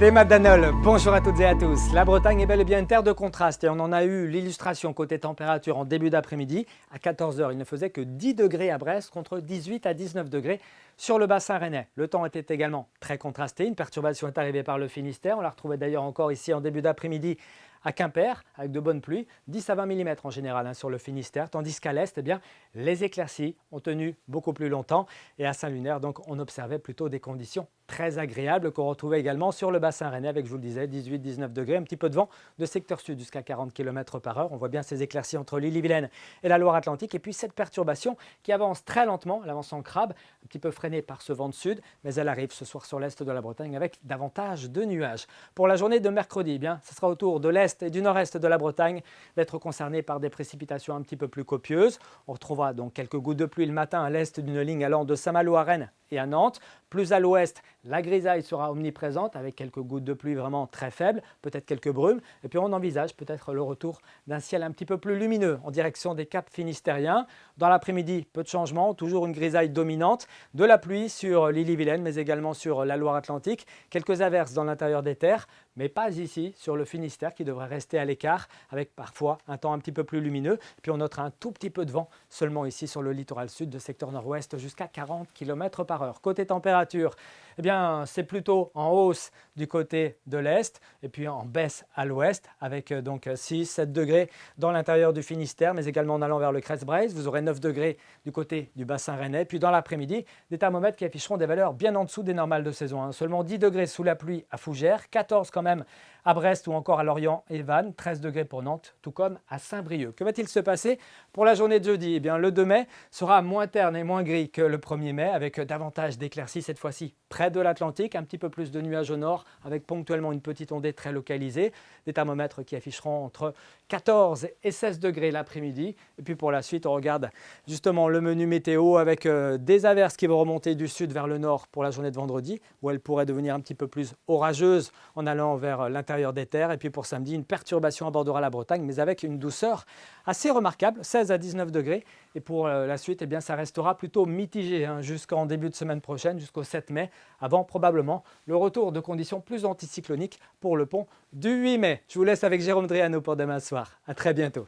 Théma Danol, bonjour à toutes et à tous. La Bretagne est bel et bien une terre de contraste et on en a eu l'illustration côté température en début d'après-midi. À 14 h, il ne faisait que 10 degrés à Brest contre 18 à 19 degrés sur le bassin rennais. Le temps était également très contrasté. Une perturbation est arrivée par le Finistère. On la retrouvait d'ailleurs encore ici en début d'après-midi à Quimper, avec de bonnes pluies, 10 à 20 mm en général sur le Finistère, tandis qu'à l'est, les éclaircies ont tenu beaucoup plus longtemps. Et à Saint-Lunaire, donc, on observait plutôt des conditions très agréables qu'on retrouvait également sur le bassin rennais avec, je vous le disais, 18-19 degrés, un petit peu de vent de secteur sud jusqu'à 40 km/h. On voit bien ces éclaircies entre l'Ille-et-Vilaine et la Loire-Atlantique. Et puis cette perturbation qui avance très lentement, elle avance en crabe, un petit peu freinée par ce vent de sud, mais elle arrive ce soir sur l'est de la Bretagne avec davantage de nuages. Pour la journée de mercredi, ce sera au tour de l'est et du nord-est de la Bretagne d'être concernés par des précipitations un petit peu plus copieuses. On retrouvera donc quelques gouttes de pluie le matin à l'est d'une ligne allant de Saint-Malo à Rennes et à Nantes. Plus à l'ouest, la grisaille sera omniprésente avec quelques gouttes de pluie vraiment très faibles, peut-être quelques brumes. Et puis on envisage peut-être le retour d'un ciel un petit peu plus lumineux en direction des caps finistériens. Dans l'après-midi, peu de changements, toujours une grisaille dominante, de la pluie sur l'Ille-et-Vilaine mais également sur la Loire-Atlantique. Quelques averses dans l'intérieur des terres, mais pas ici sur le Finistère qui devrait rester à l'écart avec parfois un temps un petit peu plus lumineux. Puis on notera un tout petit peu de vent seulement ici sur le littoral sud de secteur nord-ouest jusqu'à 40 km/h. Côté température, c'est plutôt en hausse du côté de l'est et puis en baisse à l'ouest avec donc 6-7 degrés dans l'intérieur du Finistère mais également en allant vers le Crest-Braise. Vous aurez 9 degrés du côté du bassin rennais. Puis dans l'après-midi, des thermomètres qui afficheront des valeurs bien en dessous des normales de saison. Seulement 10 degrés sous la pluie à Fougères, 14 quand même à Brest ou encore à Lorient et Vannes, 13 degrés pour Nantes, tout comme à Saint-Brieuc. Que va-t-il se passer pour la journée de jeudi? Le 2 mai sera moins terne et moins gris que le 1er mai, avec davantage d'éclaircies cette fois-ci près de l'Atlantique, un petit peu plus de nuages au nord, avec ponctuellement une petite ondée très localisée. Des thermomètres qui afficheront entre 14 et 16 degrés l'après-midi. Et puis pour la suite, on regarde justement le menu météo avec des averses qui vont remonter du sud vers le nord pour la journée de vendredi, où elles pourraient devenir un petit peu plus orageuses en allant vers l'intérieur des terres. Et puis pour samedi, une perturbation abordera la Bretagne, mais avec une douceur assez remarquable, 16 à 19 degrés. Et pour la suite, ça restera plutôt mitigé jusqu'en début de semaine prochaine, jusqu'au 7 mai, avant probablement le retour de conditions plus anticycloniques pour le pont du 8 mai. Je vous laisse avec Jérôme Driano pour demain soir. À très bientôt.